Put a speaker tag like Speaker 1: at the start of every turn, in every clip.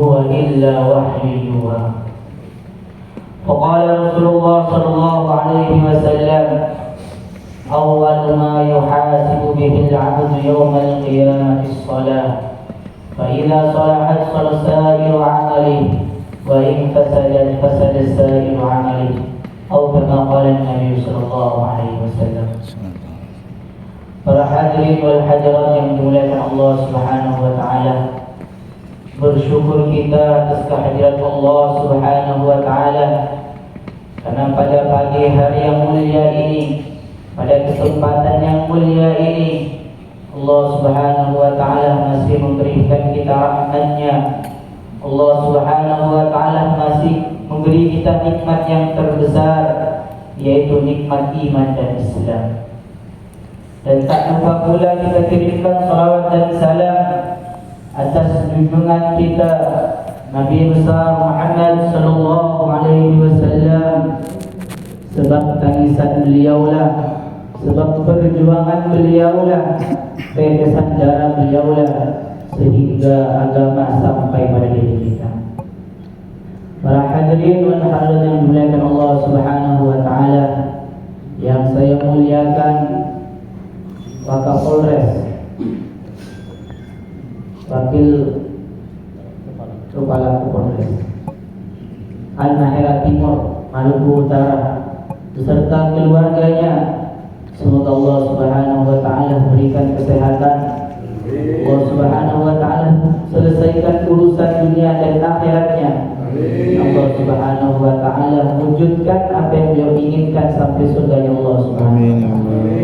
Speaker 1: هو إلا وحي يوحى. وقال رسول الله صلى الله عليه وسلم: أول ما يحاسب به العبد يوم القيامة الصلاة، فإذا صلحت صلح سائر عمله، وإن فسدت فسد سائر عمله، أو كما قال النبي صلى الله عليه وسلم. Para hadirin wal hadirat yang dimuliakan Allah Subhanahu wa taala, bersyukur kita atas kehadirat Allah Subhanahu wa taala karena pada pagi hari yang mulia ini, pada kesempatan yang mulia ini, Allah Subhanahu wa taala masih memberikan kita rahmat-Nya. Allah Subhanahu wa taala masih memberi kita nikmat yang terbesar, yaitu nikmat iman dan Islam. Dan tak lupa pula kita kirimkan salawat dan salam atas junjungan kita Nabi besar Muhammad sallallahu alaihi wasallam. Sebab tangisan beliaulah, sebab perjuangan beliaulah, tetesan darah beliaulah, sehingga agama sampai pada diri kita. Para hadirin wal hadirat yang dimuliakan Allah Subhanahu wa taala, yang saya muliakan Wakapolres, Wakil Kepala Polres Halmahera Timur, Maluku Utara, beserta keluarganya, semoga Allah Subhanahu wa taala berikan kesehatan. Allah Subhanahu wa taala selesaikan urusan dunia dan akhiratnya. Allah Subhanahu wa taala wujudkan apa yang beliau inginkan sampai surganya Allah Subhanahu wa taala.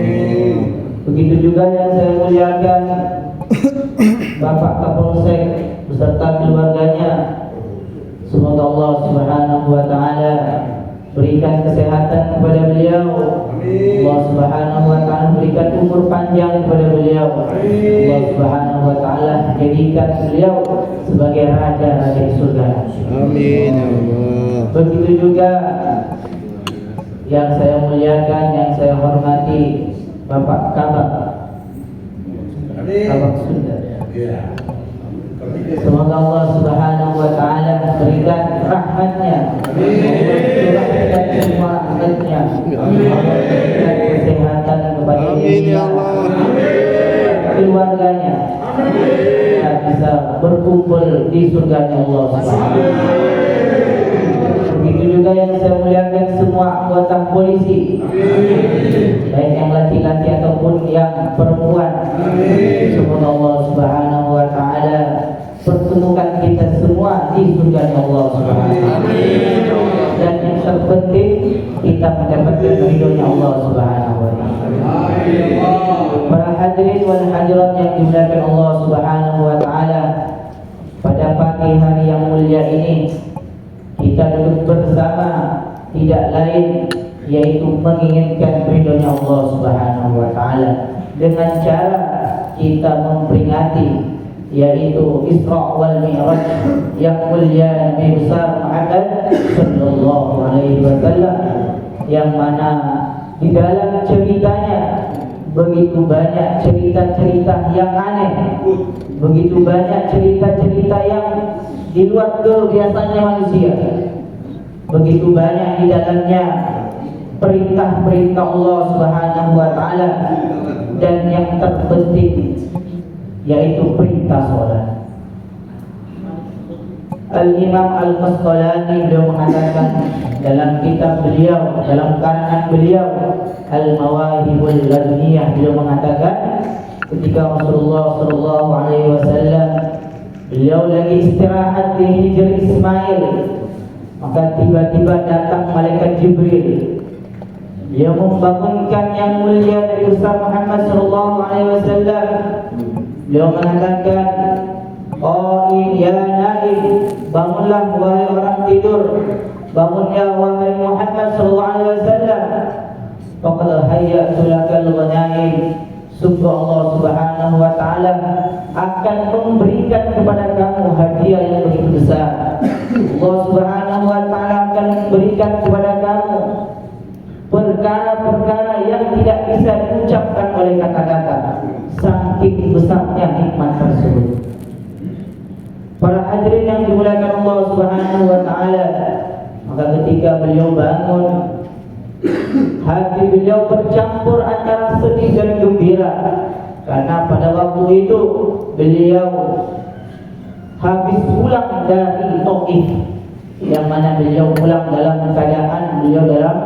Speaker 1: Begitu juga yang saya muliakan Bapak Kapolsek beserta keluarganya, semoga Allah Subhanahu wa taala berikan kesehatan kepada beliau. Allah Subhanahu wa taala berikan umur panjang kepada beliau. Allah Subhanahu wa taala jadikan beliau sebagai raja di surga. Amin. Begitu juga yang saya muliakan, yang saya hormati Bapak Kabak Sunda. Semoga Allah Subhanahu wa taala berikan rahmat-Nya, curahkan semua rahmat-Nya, berikan kesehatan kepada dirinya, keluarganya, dan bisa berkumpul di surganya Allah Subhanahu wa taala. Begitu juga yang saya muliakan semua anggota polisi, baik yang laki-laki ataupun yang perempuan. Semoga Allah Subhanahu wa taala pertemukan kita semua di surga Allah Subhanahu wa taala. Dan yang terpenting, kita mendapatkan ridhonya Allah Subhanahu wa taala. Para hadirin wal hadirat yang dimuliakan Allah Subhanahu wa taala, pada pagi hari yang mulia ini kita duduk bersama tidak lain yaitu menginginkan ridhonya Allah Subhanahu wa taala dengan cara kita memperingati yaitu Isra wal Mi'raj yang mulia Nabi besar Muhammad sallallahu alaihi wasallam, yang mana di dalam ceritanya begitu banyak cerita-cerita yang aneh, begitu banyak cerita-cerita yang di luar kebiasaannya manusia, begitu banyak di dalamnya perintah-perintah Allah Subhanahu wa taala, dan yang terpenting yaitu perintah salat. Al-Imam Al-Qasqalani beliau mengatakan dalam kitab beliau, dalam karangan beliau Al-Mawahibul Laduniyah, beliau mengatakan ketika Rasulullah sallallahu alaihi wasallam beliau lagi istirahat di Hijr Ismail, maka tiba-tiba datang malaikat Jibril. Dia membangunkan yang mulia Nabi besar Muhammad sallallahu alaihi wasallam. Beliau mengatakan, "Qa'im ya naim, bangunlah wahai orang tidur, bangun ya wahai Muhammad sallallahu alaihi wasallam. Faqad hayyatu lakal ghanaim." Sungguh Allah Subhanahu wa taala akan memberikan kepada kamu hadiah yang begitu besar. Allah Subhanahu wa taala akan memberikan kepada kamu perkara-perkara yang tidak bisa diucapkan oleh kata-kata, saking besarnya nikmat tersebut. Para hadirin yang dimuliakan Allah Subhanahu wa taala, maka ketika beliau bangun, hati beliau bercampur antara sedih dan gembira, karena pada waktu itu beliau habis pulang dari Taif, yang mana beliau pulang dalam keadaan beliau dalam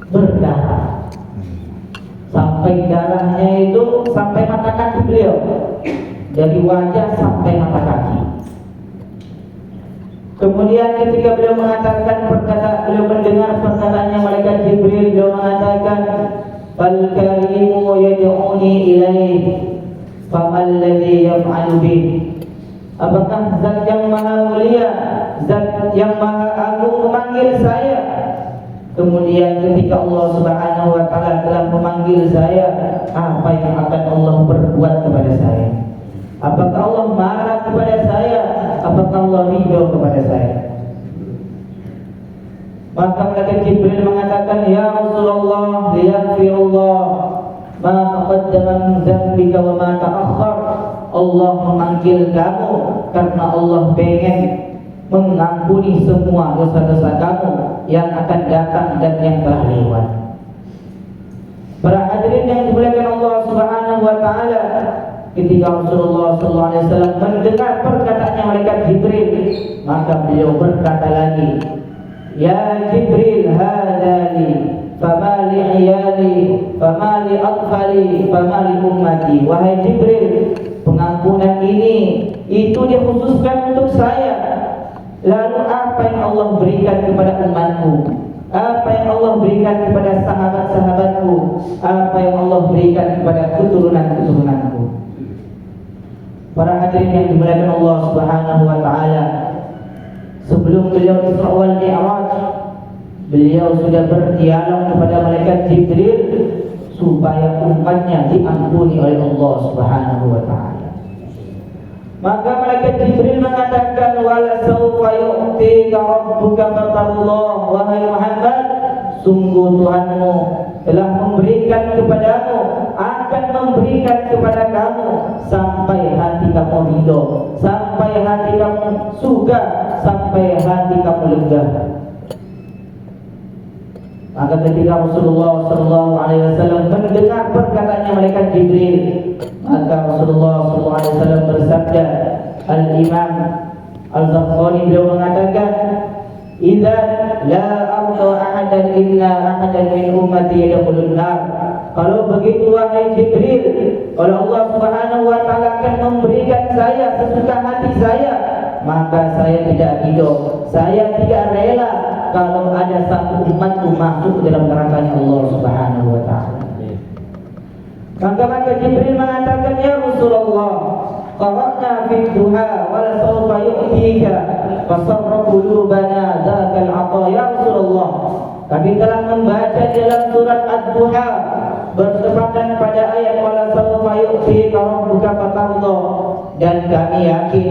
Speaker 1: berdarah, sampai darahnya itu sampai mata kaki beliau, dari wajah sampai mata kaki. Kemudian ketika beliau mengatakan beliau mendengar perkataannya malaikat Jibril, beliau mengatakan, "Fal karimu yad'uni ilaih, famal ladzi yaf'alu bih?" Apakah zat yang maha mulia, zat yang maha agung memanggil saya? Kemudian ketika Allah Subhanahu wa taala telah memanggil saya, apa yang akan Allah berbuat kepada saya? Apakah Allah marah kepada saya? Apakah Allah ridho kepada saya? Maka malaikat Jibril mengatakan, "Ya Rasulullah, liyaghfirullah ma taqaddama min dzambika wa ma ta'akhkhar." Allah memanggil kamu karena Allah pengen mengampuni semua dosa-dosa kamu yang akan datang dan yang telah lewat. Para hadirin yang dimuliakan Allah Subhanahu wa taala, ketika Rasulullah SAW mendengar perkataannya malaikat Jibril, maka beliau berkata lagi, "Ya Jibril, hadza li, fama li iyali, fama li atfali, fama li ummati." Wahai Jibril, pengampunan ini itu dikhususkan untuk saya. Lalu apa yang Allah berikan kepada umatku? Apa yang Allah berikan kepada sahabat-sahabatku? Apa yang Allah berikan kepada keturunan-keturunanku? Para hadirin yang dimuliakan Allah Subhanahu wa taala, sebelum beliau Isra wal Mi'raj, beliau sudah berdialog kepada malaikat Jibril supaya umatnya diampuni oleh Allah Subhanahu wa taala. Maka malaikat Jibril mengatakan, "Wala sawfa yu'tika rabbuka fatardah." Wahai Muhammad, sungguh Tuhanmu telah memberikan kepadamu, akan memberikan kepada kamu sampai hati kamu ridho, sampai hati kamu suka, sampai hati kamu lega. Maka ketika Rasulullah SAW mendengar perkataannya malaikat Jibril, maka Rasulullah SAW bersabda, Al-Imam Al-Zakhari beliau mengatakan, "Idza la arda ahadan illa ahadan min ummati yadkhulun nar." Kalau begitu wahai Jibril, kalau Allah Subhanahu wa taala akan memberikan saya sesuka hati saya, maka saya tidak ridho, saya tidak rela kalau ada satu umatku masuk dalam nerakanya Allah Subhanahu wa taala. Maka Jibril mengatakan, "Ya Rasulullah, qara'na fid duha wa la sawfa yu'tika fasarra qulubana dzakal 'ata." Ya Rasulullah, kami telah membaca dalam surat Ad-Duha bertepatan pada ayat wa la sawfa yu'tika rabbuka fatarda, dan kami yakin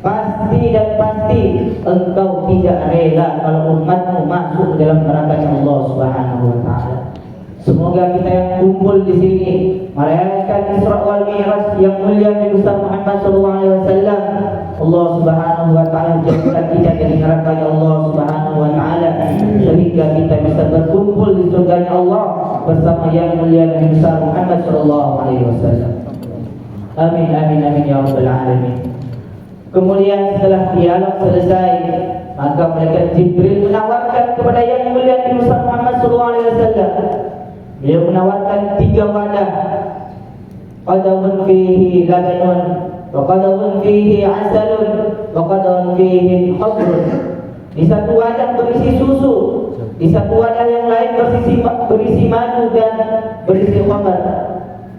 Speaker 1: pasti dan pasti engkau tidak rela kalau umatmu masuk dalam neraka Allah Subhanahu wa taala. Semoga kita yang kumpul di sini merayakan Isra wal Mi'raj yang mulia Nabi Muhammad SAW, Allah Subhanahu wa taala jadikan kita dari neraka Allah Subhanahu wa taala, sehingga kita bisa berkumpul di surga Allah bersama yang mulia Nabi Muhammad SAW. Amin amin amin ya rabbal alamin. Kemudian setelah dialog selesai, maka malaikat Jibril menawarkan kepada yang mulia Nabi Muhammad SAW. Beliau menawarkan 3 wadah. Qadamun fihi labanun, wa qadamun fihi asalun, wa qadamun fihi khadrun. Di satu wadah berisi susu, di satu wadah yang lain berisi madu dan berisi khamar.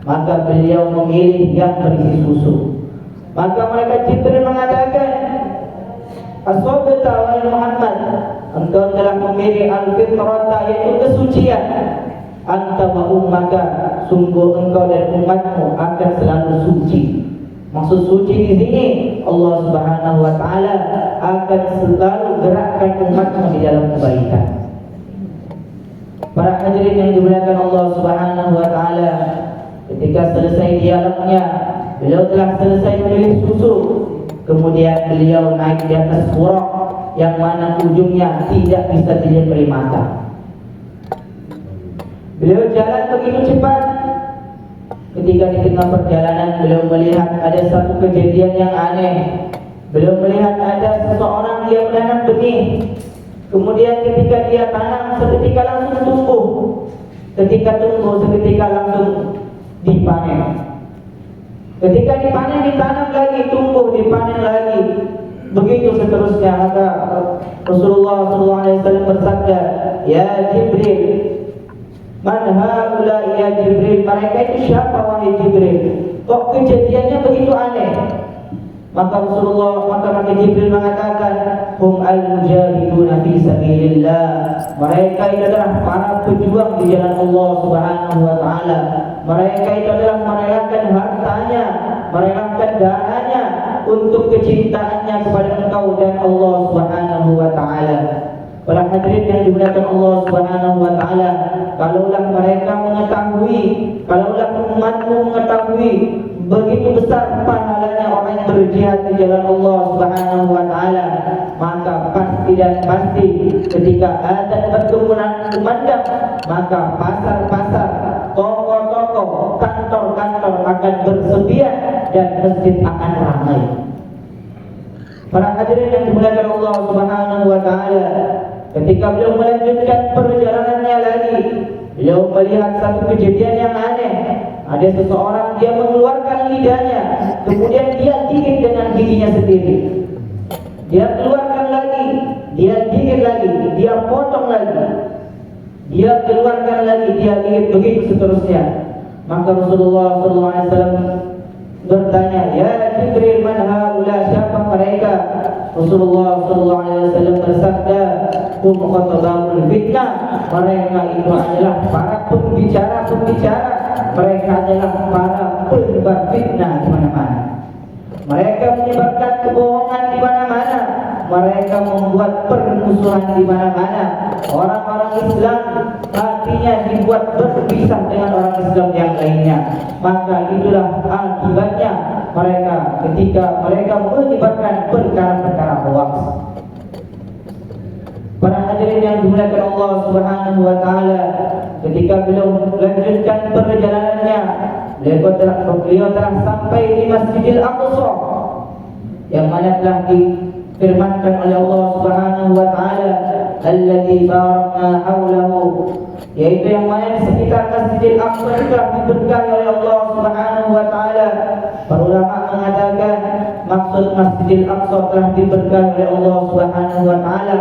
Speaker 1: Maka beliau memilih yang berisi susu. Maka malaikat Jibril mengatakan, "Ashabta wahai Muhammad, engkau telah memilih al-fitrata, yaitu kesucian. Anta wa ummaka, sungguh engkau dan umatmu akan selalu suci." Maksud suci di sini, Allah Subhanahu wa taala akan selalu gerakkan umatmu di dalam kebaikan. Para hadirin yang dimuliakan Allah Subhanahu wa taala, ketika selesai dialognya, beliau telah selesai memilih susu. Kemudian beliau naik di atas buraq yang mana ujungnya tidak bisa dilihat oleh mata. Beliau jalan begitu cepat. Ketika di tengah perjalanan beliau melihat ada satu kejadian yang aneh. Beliau melihat ada seseorang yang menanam benih. Kemudian ketika dia tanam seketika langsung tumbuh. Ketika tumbuh seketika langsung dipanen. Ketika dipanen ditanam lagi, tumbuh, dipanen lagi. Begitu seterusnya. Maka Rasulullah SAW bersabda, "Ya Jibril, man haula ya Jibril?" Mereka itu siapa wahai Jibril? Kok kejadiannya begitu aneh? Maka Jibril mengatakan, "Hum al-mujahiduna fi sabilillah." Mereka itu adalah para pejuang di jalan Allah Subhanahu wa taala. Mereka itu adalah merelakan hartanya, merelakan darahnya untuk kecintaannya kepada Engkau dan Allah Subhanahu wa taala. Para hadirin yang dimuliakan Allah Subhanahu wa taala, kalaulah mereka mengetahui, kalaulah umatmu mengetahui begitu besar pahalanya orang yang berjihad di jalan Allah Subhanahu wa taala, maka pasti dan pasti ketika azan berkumandang, maka pasar-pasar, toko-toko, kantor-kantor akan bersedia dan masjid akan ramai. Para hadirin yang dimuliakan Allah Subhanahu wa taala, ketika beliau melanjutkan perjalanannya lagi, beliau melihat satu kejadian yang aneh. Ada seseorang dia mengeluarkan lidahnya, kemudian dia gigit dengan giginya sendiri. Dia keluarkan lagi, dia gigit lagi, dia potong lagi. Dia keluarkan lagi, dia gigit, begitu seterusnya. Maka Rasulullah SAW bertanya, "Ya Jibril, man haula?" Siapa mereka? Rasulullah SAW bersabda, "Hum khatabul fitnah." Mereka itu adalah para pembicara-pembicara. Mereka adalah para penyebar fitnah di mana-mana. Mereka menyebarkan kebohongan di mana-mana. Mereka membuat permusuhan di mana-mana. Orang-orang Islam hatinya dibuat berpisah dengan orang Islam yang lainnya. Maka itulah akibatnya mereka ketika mereka menyebarkan perkara-perkara hoax. Para hadirin yang dimuliakan Allah Subhanahu wa taala, ketika beliau melanjutkan perjalanannya, beliau telah sampai di Masjidil Aqsa yang mana telah difirmankan oleh Allah Subhanahu wa taala, "Alladzi barakna haulahu," yaitu yang mana di sekitar Masjidil Aqsa telah diberkahi oleh Allah Subhanahu wa taala. Para ulama mengatakan maksud Masjidil Aqsa telah diberkahi oleh Allah Subhanahu wa taala,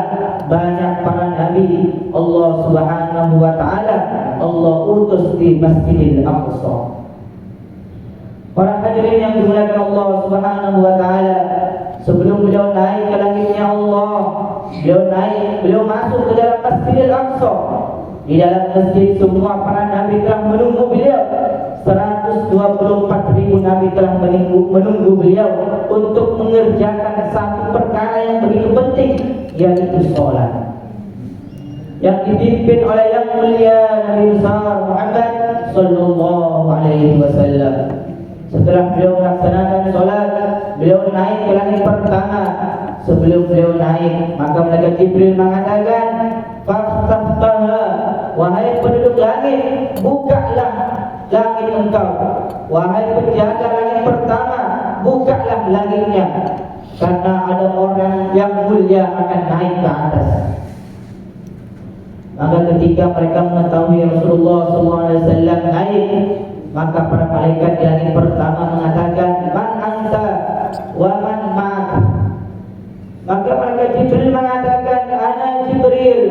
Speaker 1: banyak para nabi Allah Subhanahu wa taala Allah utus di Masjidil Aqsa. Para hadirin yang dimuliakan Allah Subhanahu wa taala, sebelum beliau naik ke langitnya Allah, beliau masuk ke dalam Masjidil Aqsa. Di dalam masjid semua para nabi telah menunggu beliau. 124.000 nabi telah menunggu beliau untuk mengerjakan satu perkara yang begitu penting, yaitu sholat, yang dipimpin oleh yang mulia Nabi besar Muhammad sallallahu alaihi wasallam. Setelah beliau melaksanakan sholat, beliau naik ke langit pertama. Sebelum beliau naik, maka malaikat Jibril mengatakan, "Faftahtaha," wahai penduduk langit, bukalah langit engkau. Wahai penjaga langit pertama, bukalah langitnya, karena ada orang yang mulia akan naik ke atas. Maka ketika mereka mengetahui Rasulullah SAW naik, maka para malaikat di langit pertama mengatakan, "Man anta wa man ma'ak?" Maka malaikat Jibril mengatakan, "Ana Jibril,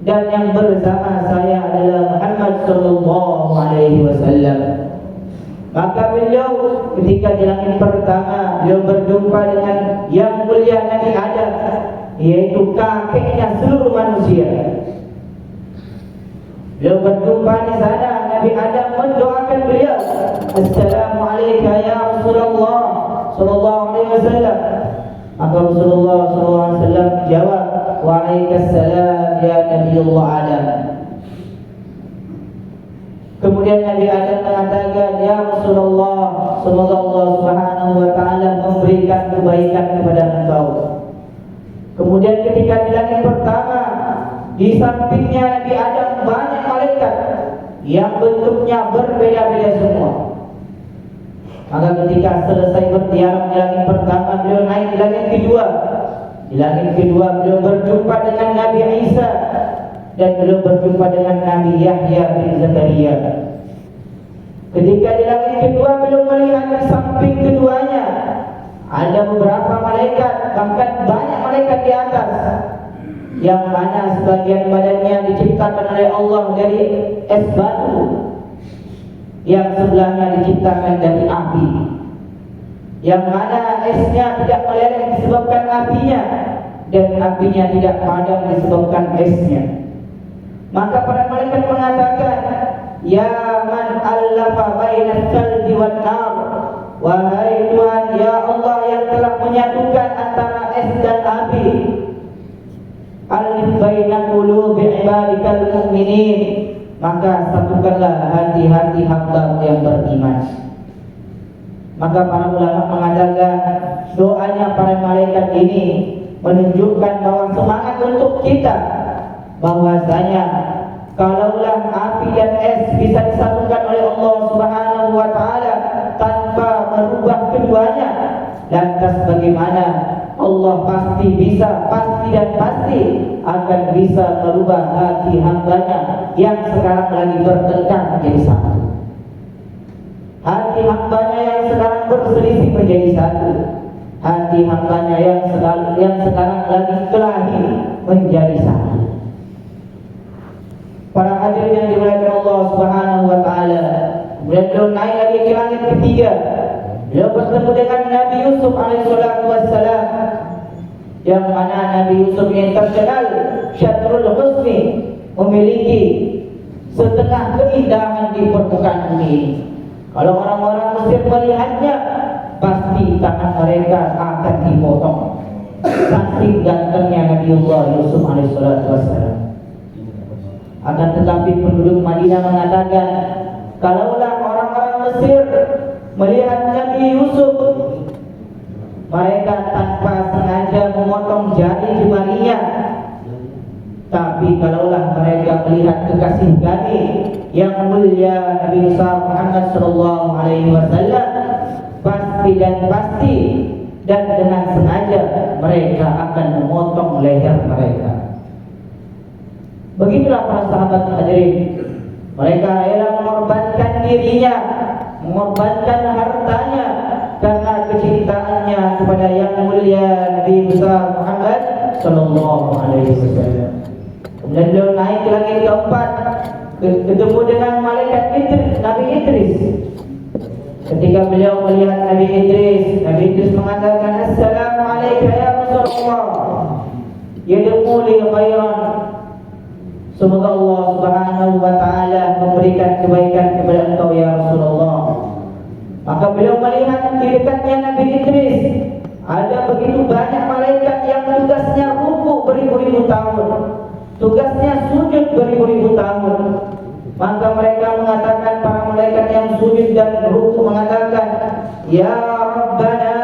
Speaker 1: dan yang bersama saya adalah Muhammad sallallahu alaihi wasallam." Maka beliau ketika di langit pertama, beliau berjumpa dengan yang mulia Nabi Adam, yaitu kakeknya seluruh manusia. Beliau berjumpa di sana. Nabi Adam mendoakan beliau, "Assalamualaikum ya Rasulullah sallallahu alaihi wasallam." Maka Rasulullah sallallahu alaihi wasallam jawab, "Waalaikumsalam ya Nabiullah Adam." Kemudian Nabi Adam mengatakan, "Ya Rasulullah, semoga Allah Subhanahu wa taala memberikan kebaikan kepada engkau." Kemudian ketika di langit pertama, di sampingnya Nabi Adam banyak malaikat yang bentuknya berbeda-beda semua. Maka ketika selesai berdialog di langit pertama, beliau naik di langit kedua. Di langit kedua beliau berjumpa dengan Nabi Isa dan beliau berjumpa dengan Nabi Yahya bin Zakaria. Ketika di langit kedua beliau melihat di samping keduanya ada beberapa malaikat, bahkan banyak malaikat di atas, yang mana sebagian badannya diciptakan oleh Allah dari es batu, yang sebelahnya diciptakan dari api, yang mana esnya tidak meleleh disebabkan apinya dan apinya tidak padam disebabkan esnya. Maka para malaikat mengatakan, "Ya man allafa bainas salji wan nar." Wahai Tuhan, ya Allah yang telah menyatukan antara es dan api, alif baina qulubi ibadikal mu'minin, maka satukanlah hati-hati hamba yang beriman. Maka para ulama mengatakan doanya para malaikat ini menunjukkan bahwa semangat untuk kita, bahwasanya kalaulah api dan es bisa disatukan oleh Allah Subhanahu wa taala tanpa merubah keduanya, lantas bagaimana Allah pasti bisa, pasti dan pasti akan bisa merubah hati hambanya yang sekarang lagi bertengkar menjadi satu. Hati hambanya yang sekarang berselisih menjadi satu. Hati hambanya yang sekarang lagi kelahi menjadi satu. Para hadirin yang dimuliakan Allah Subhanahu wa taala, kemudian beliau naik lagi ke langit ketiga. Beliau bertemu dengan Nabi Yusuf alaihissalatu wassalam, yang mana Nabi Yusuf ini terkenal syatrul husni, memiliki setengah keindahan di permukaan bumi ini. Kalau orang-orang Mesir melihatnya, pasti tangan mereka akan dipotong. Saking gantengnya Nabiullah Yusuf alaihissalatu wassalam. Akan tetapi penduduk Madinah mengatakan, kalaulah orang-orang Mesir melihat Nabi Yusuf, mereka tanpa sengaja memotong jari jemarinya. Tapi kalaulah mereka melihat kekasih kami yang mulia Nabi besar Muhammad sallallahu alaihi wasallam, pasti dan dengan sengaja mereka akan memotong leher mereka. Begitulah para sahabat hadirin, mereka rela mengorbankan dirinya, mengorbankan hartanya karena kecintaannya kepada yang mulia Nabi besar Muhammad sallallahu alaihi wasallam. Kemudian beliau naik ke langit keempat, ketemu dengan malaikat Nabi Idris. Ketika beliau melihat Nabi Idris mengatakan, "Assalamualaikum ya Rasulullah, yadkhuli khairan." Semoga Allah Subhanahu wa taala memberikan kebaikan kepada engkau ya Rasulullah. Maka beliau melihat di dekatnya Nabi Idris ada begitu banyak malaikat yang tugasnya rukuk beribu-ribu tahun, tugasnya sujud beribu-ribu tahun. Maka mereka mengatakan, para malaikat yang sujud dan rukuk mengatakan, "Ya Rabbana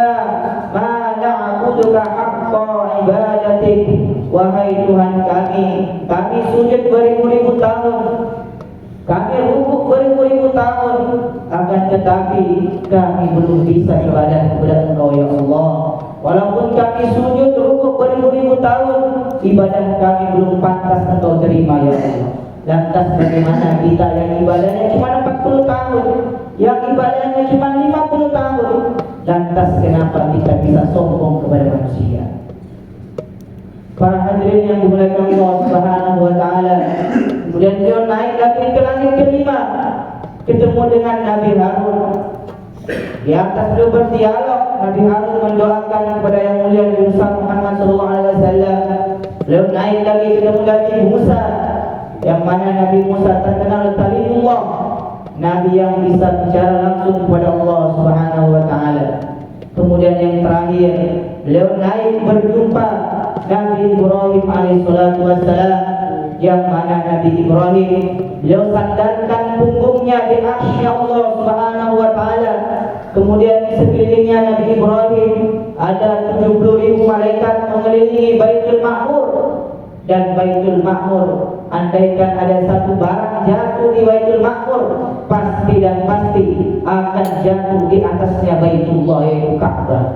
Speaker 1: ma na'buduka haqqa ibadatik." Wahai Tuhan kami sujud beribu-ribu tahun, kami rukuk beribu-ribu tahun, akan tetapi kami belum bisa ibadah kepada Engkau ya Allah. Walaupun kami sujud rukuk beribu-ribu tahun, ibadah kami belum pantas Engkau terima ya Allah. Lantas bagaimana kita yang ibadahnya cuma 40 tahun, yang ibadahnya cuma 50 tahun, lantas kenapa kita bisa sombong kepada manusia? Para hadirin yang dimuliakan Allah Subhanahu wa taala, kemudian beliau naik lagi ke langit kelima, ketemu dengan Nabi Harun. Di atas beliau berdialog, Nabi Harun mendoakan kepada yang mulia Nabi Muhammad sallallahu alaihi wasallam. Beliau naik lagi ketemu Nabi Musa, yang mana Nabi Musa terkenal kalimullah, nabi yang bisa bicara langsung kepada Allah Subhanahu wa taala. Kemudian yang terakhir, beliau naik berjumpa Nabi Ibrahim alaihissalatu wassalam, yang mana Nabi Ibrahim beliau sandarkan punggungnya di arsy Allah Subhanahu wa taala. Kemudian di sekelilingnya Nabi Ibrahim ada 70.000 malaikat mengelilingi Baitul Ma'mur. Dan Baitul Ma'mur, andaikan ada satu barang jatuh di Baitul Ma'mur, pasti dan pasti akan jatuh di atasnya Baitullah, yaitu Ka'bah.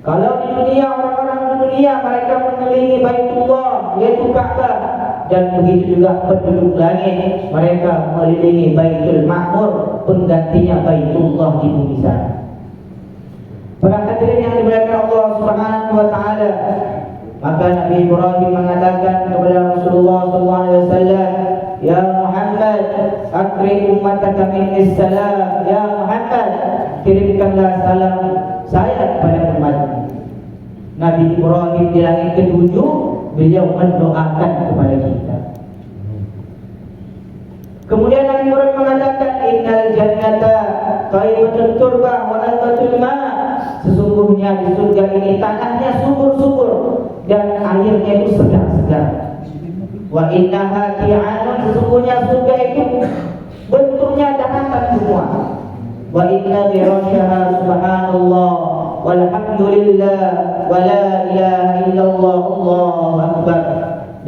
Speaker 1: Kalau di dunia, orang-orang di dunia mereka mengelilingi Baitullah, yaitu Ka'bah, dan begitu juga penduduk langit mereka mengelilingi Baitul Ma'mur, penggantinya Baitullah di bumi sana. Para hadirin yang dimuliakan Allah Subhanahu wa taala, maka Nabi Ibrahim mengatakan kepada Rasulullah SAW, "Ya Muhammad, akrim ummataka minni salam." Ya Muhammad, kirimkanlah salam saya kepada umatmu. Nabi Ibrahim di langit ketujuh, beliau mendoakan kepada kita. Kemudian Nabi Ibrahim mengatakan, "Innal jannata qaibatut turbah wa albatul ma." Sesungguhnya di surga ini tanahnya subur-subur dan airnya itu segar-segar. Wa innaha ti'anun, sesungguhnya surga itu bentuknya daratan semua. Wa inna birasyaha subhanallah walhamdulillah wa la ilaha illallah Allahu akbar.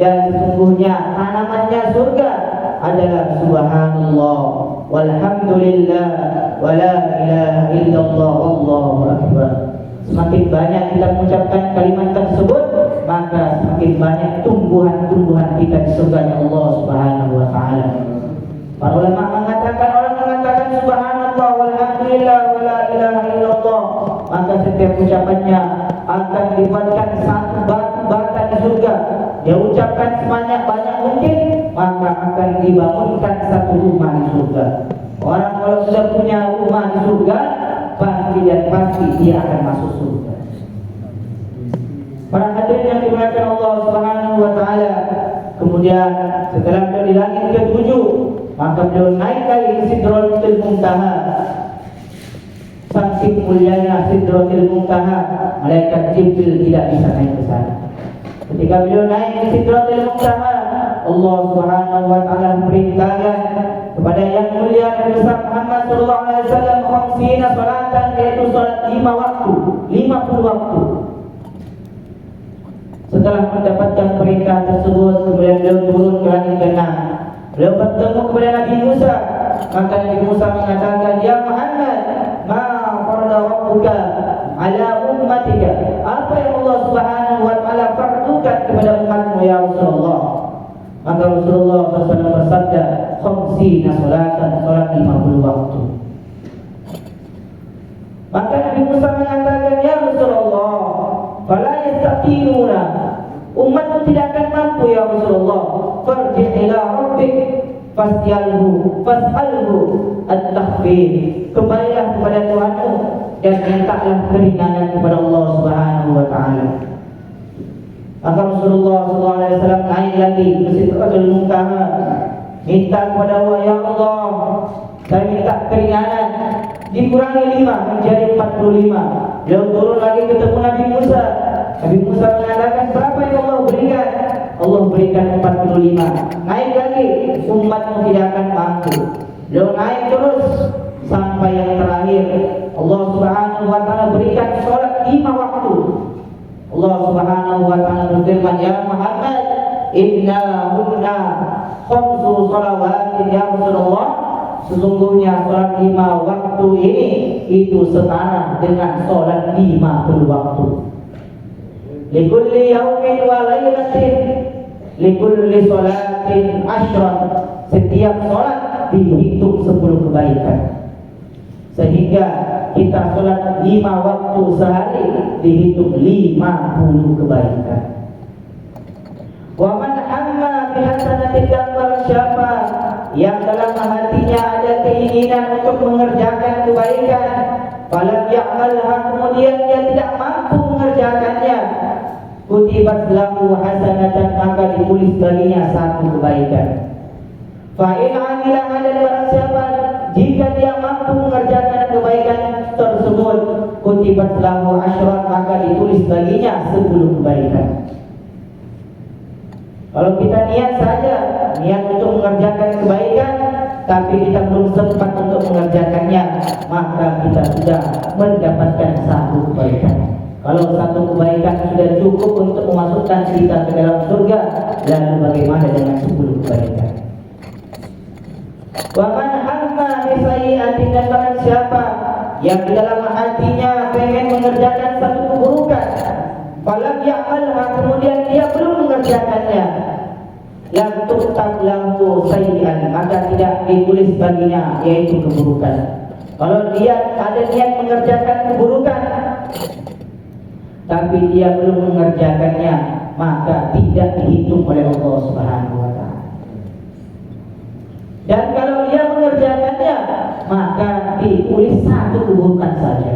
Speaker 1: Dan sesungguhnya tanamannya surga adalah subhanallah walhamdulillah wa la ilaha illallah Allahu akbar. Semakin banyak kita mengucapkan kalimat tersebut, maka semakin banyak tumbuhan-tumbuhan kita di surganya Allah Subhanahu wa taala. Para ulama mengatakan, orang mengatakan subhanallah walhamdulillah wa la ilaha illallah, maka setiap ucapannya akan dibuatkan satu batu bata di surga. Dia ucapkan sebanyak mungkin, maka akan dibangunkan satu rumah di surga. Orang kalau sudah punya rumah di surga, pasti dan pasti dia akan masuk surga. Para hadirin yang dimuliakan Allah Subhanahu wa taala, kemudian setelah beliau di langit ketujuh, maka beliau naik lagi ke Sidratul Muntaha. Saking mulianya Sidratul Muntaha, malaikat Jibril tidak bisa naik ke sana. Ketika beliau naik ke Sidratul Muntaha, Allah Subhanahu wa taala memerintahkan kepada yang mulia Nabi Muhammad sallallahu alaihi wasallam khamsina salatan, yaitu salat 5 waktu, 50 waktu. Setelah mendapatkan perintah tersebut, kemudian beliau turun ke langit keenam. Beliau bertemu kepada Nabi Musa. Maka Nabi Musa mengatakan, "Ya Muhammad, ma farada rabbuka ala ummatika?" Apa yang Allah Subhanahu wa taala fardukan kepada umatmu ya Rasulullah? Maka Rasulullah SAW bersabda, "Khamsina salatan, salat 50 waktu." Maka Nabi Musa mengatakan, "Ya Rasulullah, fala yastaqimuna." Umatmu tidak akan mampu ya Rasulullah. "Farji' ila rabbik fas'alhu at-takhfif." Kembalilah kepada Tuhanmu dan mintalah keringanan kepada Allah Subhanahu wa taala. Maka Rasulullah SAW naik lagi ke Sidratul Muntaha, minta kepada Allah, "Ya Allah, saya minta keringanan." Dikurangi 5 menjadi 45. Beliau turun lagi ketemu Nabi Musa. Nabi Musa mengatakan, "Berapa yang Allah berikan?" Allah berikan 45. Naik lagi, umatmu tidak akan mampu. Beliau naik terus sampai yang terakhir. Allah Subhanahu wa taala berikan salat 5 waktu. Allah Subhanahu wa taala berfirman, "Ya Muhammad, inna hunna khamsu salawatin ya Rasulullah." Sesungguhnya salat 5 waktu ini itu setara dengan salat 50 waktu. Likulli yaumin wa lailatin likulli salatin asyran. Setiap salat dihitung 10 kebaikan. Sehingga kita sholat 5 waktu sehari dihitung 50 kebaikan. Wa man hamma bihasanatin, siapa yang dalam hatinya ada keinginan untuk mengerjakan kebaikan, falam ya'malha, kemudian dia tidak mampu mengerjakannya, kutibat lahu hasanatan, maka ditulis baginya 1 kebaikan. Fa in amilaha, dan barang siapa jika dia mampu mengerjakan kebaikan tersebut, kutibat lahu asyran, maka ditulis baginya 10 kebaikan. Kalau kita niat saja, niat untuk mengerjakan kebaikan, tapi kita belum sempat untuk mengerjakannya, maka kita sudah mendapatkan satu kebaikan. Kalau satu kebaikan sudah cukup untuk memasukkan kita ke dalam surga, lalu bagaimana dengan 10 kebaikan? Wa man hamma bi sayyi'atin, dan barang siapa yang di dalam hatinya pengen mengerjakan satu keburukan, falam ya'malha, kemudian dia belum mengerjakannya, lam tuktab lahu sayyi'an, maka tidak ditulis baginya yaitu keburukan. Kalau dia ada niat mengerjakan keburukan tapi dia belum mengerjakannya, maka tidak dihitung oleh Allah Subhanahu wa taala. Dan kalau dia mengerjakannya, maka ditulis satu keburukan saja.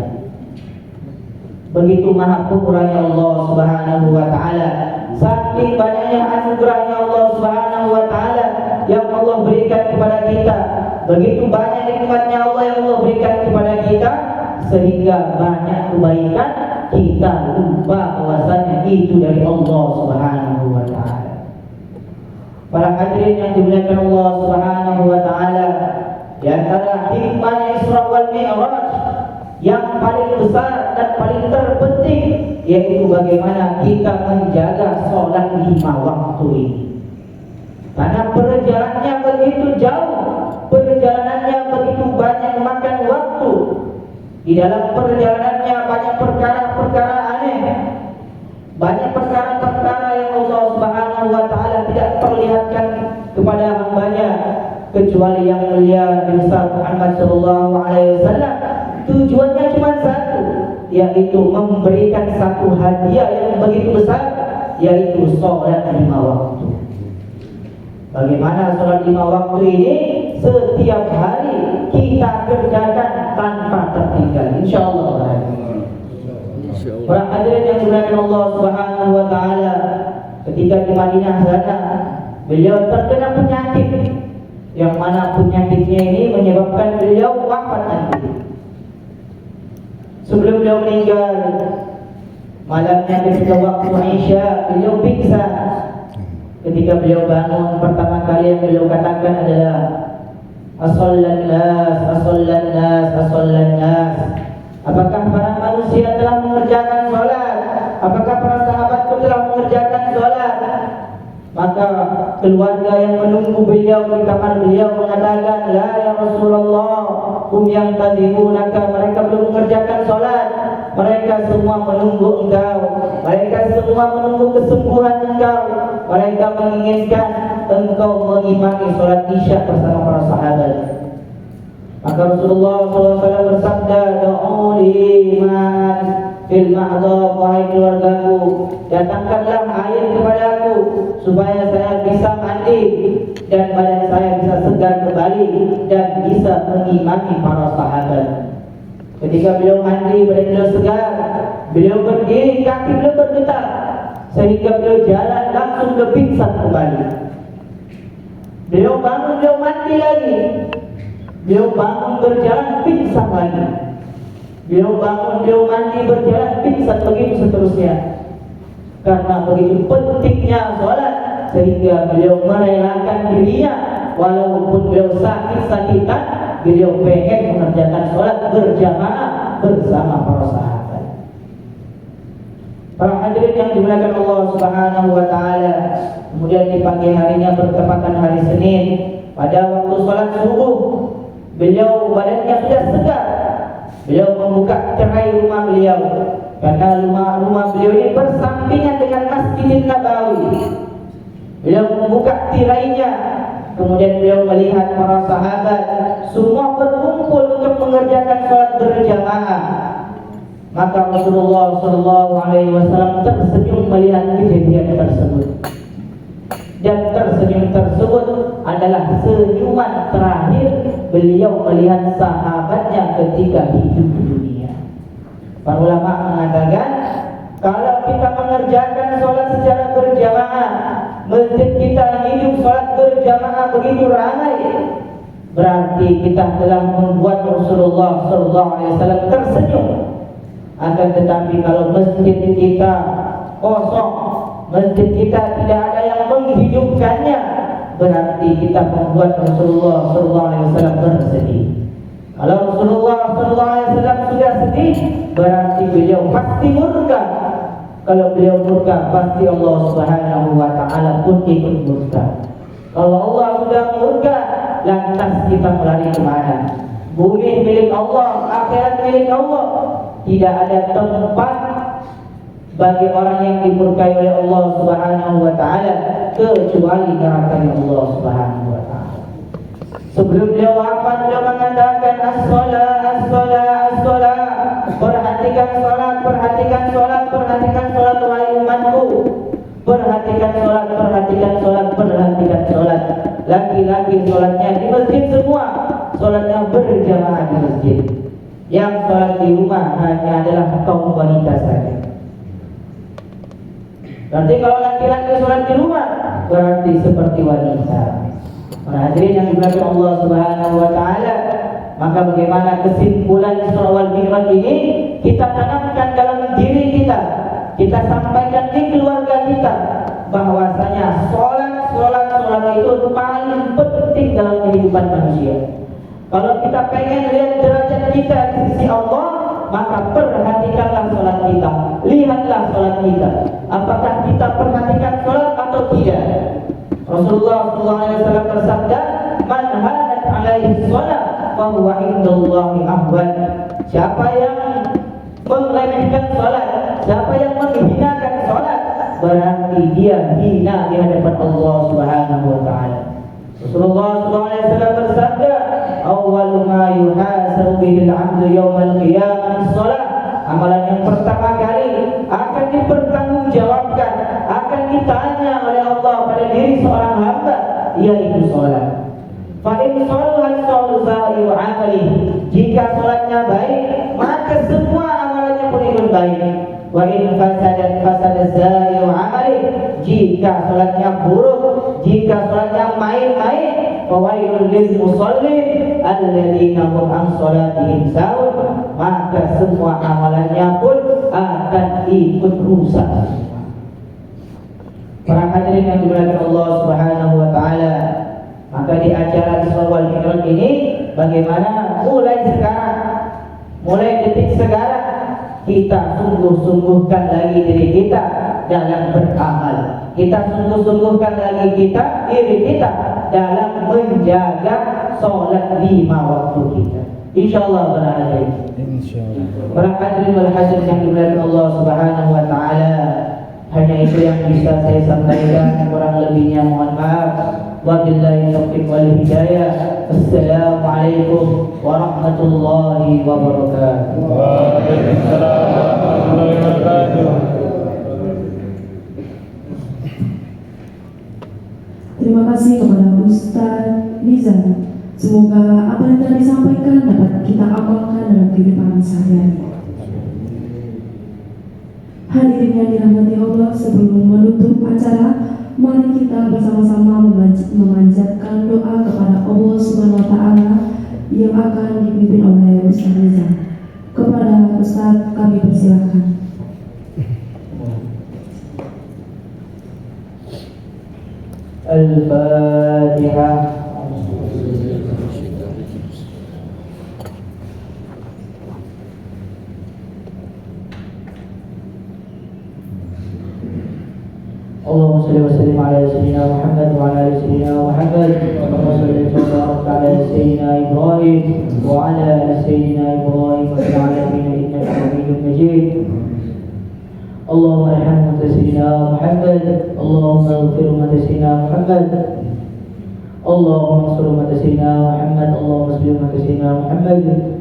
Speaker 1: Begitu maha pemurahnya Allah Subhanahu wa taala, saking banyaknya anugerahnya Allah Subhanahu wa taala yang Allah berikan kepada kita, begitu banyak nikmatnya Allah yang Allah berikan kepada kita, sehingga banyak kebaikan kita lupa bahwasanya itu dari Allah Subhanahu wa taala. Para hadirin yang dimuliakan Allah Subhanahu wa taala, di antara hikmah Isra wal Mi'raj yang paling besar dan paling terpenting yaitu bagaimana kita menjaga sholat 5 waktu ini. Karena perjalanannya begitu jauh, perjalanannya begitu banyak memakan waktu. Di dalam perjalanannya banyak perkara-perkara aneh, banyak perkara-perkara yang Allah Subhanahu wa taala tidak perlihatkan kepada hambanya, kecuali yang mulia Nabi Muhammad sallallahu alaihi wasallam. Tujuannya cuma satu, yaitu memberikan satu hadiah yang begitu besar, yaitu sholat 5 waktu. Bagaimana sholat 5 waktu ini setiap hari kita kerjakan tanpa tertinggal, insyaallah. Para hadirin yang dimuliakan Allah Subhanahu wa taala, ketika di Madinah sana beliau terkena penyakit, yang mana penyakitnya ini menyebabkan beliau wafat nanti. Sebelum beliau meninggal, malamnya ketika waktu Isya, beliau pingsan. Ketika beliau bangun, pertama kali yang beliau katakan adalah as-sallan nas, as-sallan nas, as-sallan nas. Apakah para manusia telah mengerjakan sholat? Apakah para sahabatku telah mengerjakan sholat? Maka keluarga yang menunggu beliau di kamar beliau mengatakan, la ya Rasulullah, hum yang tadibunaka, mereka belum mengerjakan sholat. Mereka semua menunggu engkau, mereka semua menunggu kesembuhan engkau, mereka menginginkan engkau mengimami sholat isya bersama para sahabat. Maka Rasulullah SAW bersabda, do'uli man fil ma'dhab, wahai keluargaku, datangkanlah air kepadaku supaya saya bisa mandi dan badan saya bisa segar kembali dan bisa mengimami para sahabat. Ketika beliau mandi, badan beliau segar, beliau berdiri, kaki beliau bergetar, sehingga beliau jalan langsung ke pingsan kembali. Beliau bangun, beliau mandi lagi, beliau bangun berjalan pingsan lagi, beliau bangun, beliau mandi berjalan pingsan, begitu seterusnya. Karena begitu pentingnya sholat, sehingga beliau merelakan dirinya, walaupun beliau sakit-sakitan, beliau pengen mengerjakan sholat berjamaah bersama para sahabat. Para hadirin yang dimuliakan Allah Subhanahu wa taala, kemudian di pagi harinya bertepatan hari Senin, pada waktu sholat subuh, beliau badannya sudah segar. Beliau membuka tirai rumah beliau, karena rumah beliau ini bersampingan dengan Masjid Nabawi. Beliau membuka tirainya, kemudian beliau melihat para sahabat semua berkumpul untuk mengerjakan sholat berjamaah. Maka Rasulullah SAW tersenyum melihat kejadian tersebut. Dan tersenyum tersebut adalah senyuman terakhir beliau melihat sahabatnya ketika hidup di dunia. Para ulama mengatakan, kalau kita mengerjakan sholat secara berjamaah, masjid kita hidup sholat berjamaah begitu ramai, berarti kita telah membuat Rasulullah SAW tersenyum. Akan tetapi kalau masjid kita kosong, masjid kita tidak ada yang menghidupkannya, berarti kita membuat Rasulullah SAW bersedih. Kalau Rasulullah SAW sudah sedih, berarti beliau pasti murka. Kalau beliau murka, pasti Allah Subhanahu wa Ta'ala pun ikut murka. Kalau Allah sudah murka, lantas kita melari kemana? Bumi milik Allah, akhirat milik Allah. Tidak ada tempat bagi orang yang dimurkai oleh Allah Subhanahu wa Ta'ala kecuali neraka Allah Subhanahu wa Ta'ala. Sebelum beliau wafat, beliau mengatakan as-salat, as-salat, as-salat. Perhatikan salat, perhatikan salat, perhatikan salat wahai umatku. Perhatikan salat, perhatikan salat, perhatikan salat. Laki-laki salatnya di masjid semua, salatnya berjamaah di masjid. Yang salat di rumah hanya adalah kaum wanita saja. Berarti kalau laki-laki salat di rumah, berarti seperti wanita. Para hadirin yang dimuliakan Allah Subhanahu wa Ta'ala, maka bagaimana kesimpulan Isra wal Mi'raj ini kita tanamkan dalam diri kita, kita sampaikan di keluarga kita, bahwasanya sholat itu paling penting dalam kehidupan manusia. Kalau kita pengen lihat derajat kita di sisi Allah, maka perhatikanlah sholat kita, lihatlah sholat kita, apakah kita perhatikan sholat atau tidak. Rasulullah SAW bersabda, man hadat alaihi sholat fa huwa indallahi ahwan. Siapa yang meremehkan sholat, siapa yang menghinakan sholat, berarti dia hina di hadapan Allah Subhanahu wa Ta'ala. Rasulullah SAW bersabda, awwalu ma yuhasabu bihil 'abdu yaumal qiyamah as-shalah. Amalan yang pertama kali akan dipertanggungjawabkan, akan ditanya oleh Allah pada diri seorang hamba, yaitu salat. Fa in salahat sa'iru 'amali. Jika salatnya baik, maka semua amalannya pun ikut baik. Wa in fasadat sa'iru 'amali. Jika salatnya buruk, jika salatnya main-main, fawailul lil musallin alladzina hum an salatihim sahun. Maka semua amalannya pun akan ikut rusak. Para hadirin yang dimuliakan Allah Subhanahu wa Ta'ala, maka di acara Isra wal Mi'raj ini bagaimana mulai sekarang, mulai detik sekarang, kita sungguh-sungguhkan lagi diri kita dalam beramal. Kita sungguh-sungguhkan lagi diri kita dalam menjaga sholat 5 waktu kita. Insyaallah para hadirin. Para hadirin wal hadirat yang dimuliakan Allah Subhanahu wa Ta'ala, hanya itu yang bisa saya sampaikan, kurang lebihnya mohon maaf. Wabillahi taufiq wal hidayah. Assalamualaikum warahmatullahi wabarakatuh.
Speaker 2: Waalaikumsalam warahmatullahi wabarakatuh.
Speaker 3: Terima kasih kepada Ustaz Nizam. Semoga apa yang telah disampaikan dapat kita amalkan dalam kehidupan sehari-hari. Hadirin yang dirahmati Allah, sebelum menutup acara, mari kita bersama-sama memanjatkan doa kepada Allah Subhanahu wa Ta'ala yang akan dipimpin oleh Ustaz Nizam. Kepada Ustaz kami persilakan.
Speaker 1: Al-Fatihah. Allahumma salli wa sallim ala sayyidina Muhammad wa ala ali sayyidina Muhammad. Allahumma salli wa barik ala sayyidina Ibrahim wa ala ali sayyidina Ibrahim wa fil alamin innaka Hamidum Majid. Allahumma arham umat sayyidina Muhammad. Allahumma ighfir umat sayyidina Muhammad. Allahumma ansur umat sayyidina Muhammad. Allahumma salli umat sayyidina Muhammad.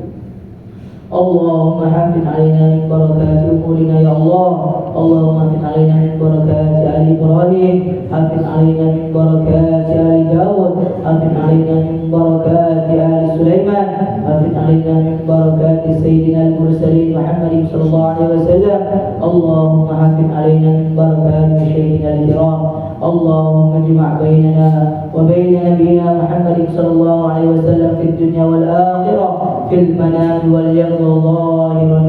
Speaker 1: Allahumma hafid alaina min barakati umurina ya Allah. Allahumma hafid alaina min barakati ali Ibrahim, hafid alaina min barakati ali Dawud, hafid alaina min barakati ali Sulaiman, hafid alaina min barakati sayyidina al-mursalin Muhammad sallallahu alaihi wasallam. Allahumma hafid alaina min barakati masyayikhina al-kiram. Allahumma ijma' bainana wa bain nabiyyina Muhammad sallallahu alaihi wasallam fid dunya wal akhirah, fil manam wal yawm ظاهرا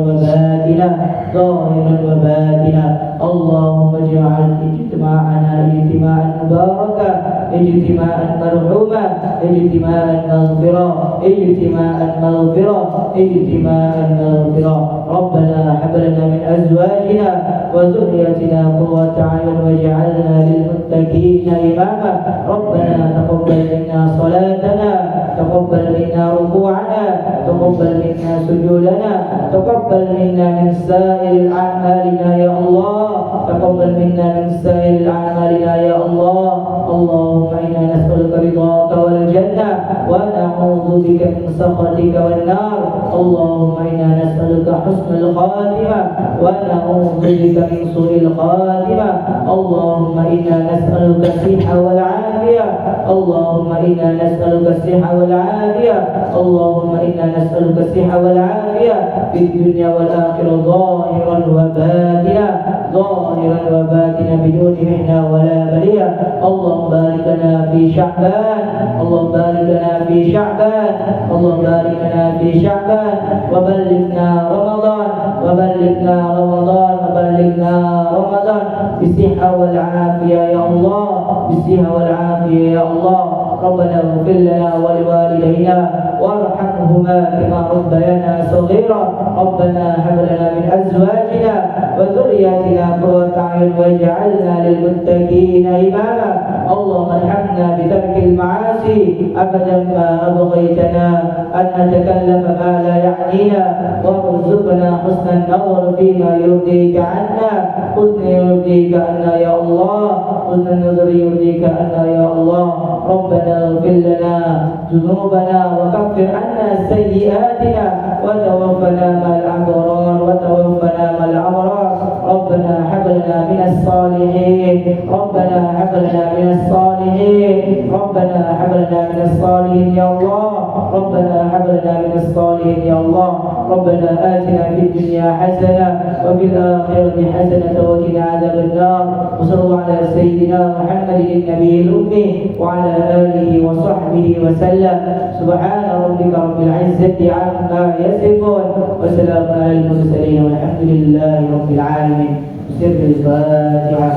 Speaker 1: وباطنا. اللهم اجعل اجتماعا مرحوما اجتماعا مغفرا اجتماعا مغفرا اجتماعا مغفرا. ربنا هب لنا من أزواجنا وذريتنا قرة أعين واجعلنا للمتقين إماما. ربنا تقبل منا صلاتنا تقبل منا ركوعنا تقبل منا سجودنا تقبل منا من سائر أعمالنا يا الله تقبل منا من سائر أعمالنا يا الله. اللهم إنا نسألك رضاك والجنة ونعوذ بك من سخطك والنار. اللهم إنا نسألك حسن الخاتمة ونعوذ بك من سوء الخاتمة. اللهم إنا نسألك الصحة والعافية. اللهم إنا نسألك الصحة والعافية. اللهم إنا نسألك الصحة والعافية في الدنيا والآخرة ظاهرا وباطنا ظاهرا وباطنا بدون محنة ولا بلية. اللهم بارك لنا في شعبان. اللهم بارك لنا في شعبان. اللهم بارك لنا في شعبان وبلغنا رمضان وبلغنا رمضان وبلغنا رمضان بالصحة والعافية يا الله بالصحة والعافية يا الله. ربنا اغفر لنا ولوالدينا وارحمهما كما ربيانا صغيرا. ربنا هب لنا من أزواجنا وذرياتنا قرة أعين واجعلنا للمتقين إماما. اللهم ارحمنا بترك المعاصي أبدا ما أبغيتنا أن نتكلم ما لا يعنينا وارزقنا حسن النظر فيما يرضيك عنا. حسن يرضيك عنا يا الله حسن النظر يرضيك عنا يا الله. ربنا اغفر لنا ذنوبنا وكفر عنا سيئاتنا وتوفنا مع الأبرار وتوفنا مع الأبرار. ربنا هب لنا من الصالحين. ربنا هب لنا من الصالحين. ربنا هب لنا من الصالحين يا الله. ربنا هب لنا من الصالحين يا الله. ربنا آتنا في الدنيا حسنة وفي الآخرة حسنة وقنا عذاب النار. وصلى الله على سيدنا محمد النبي الأمي وعلى آله وصحبه وسلم. سبحان ربك رب العزة عما يصفون وسلام على المرسلين والحمد لله رب العالمين. سر الفاتحة.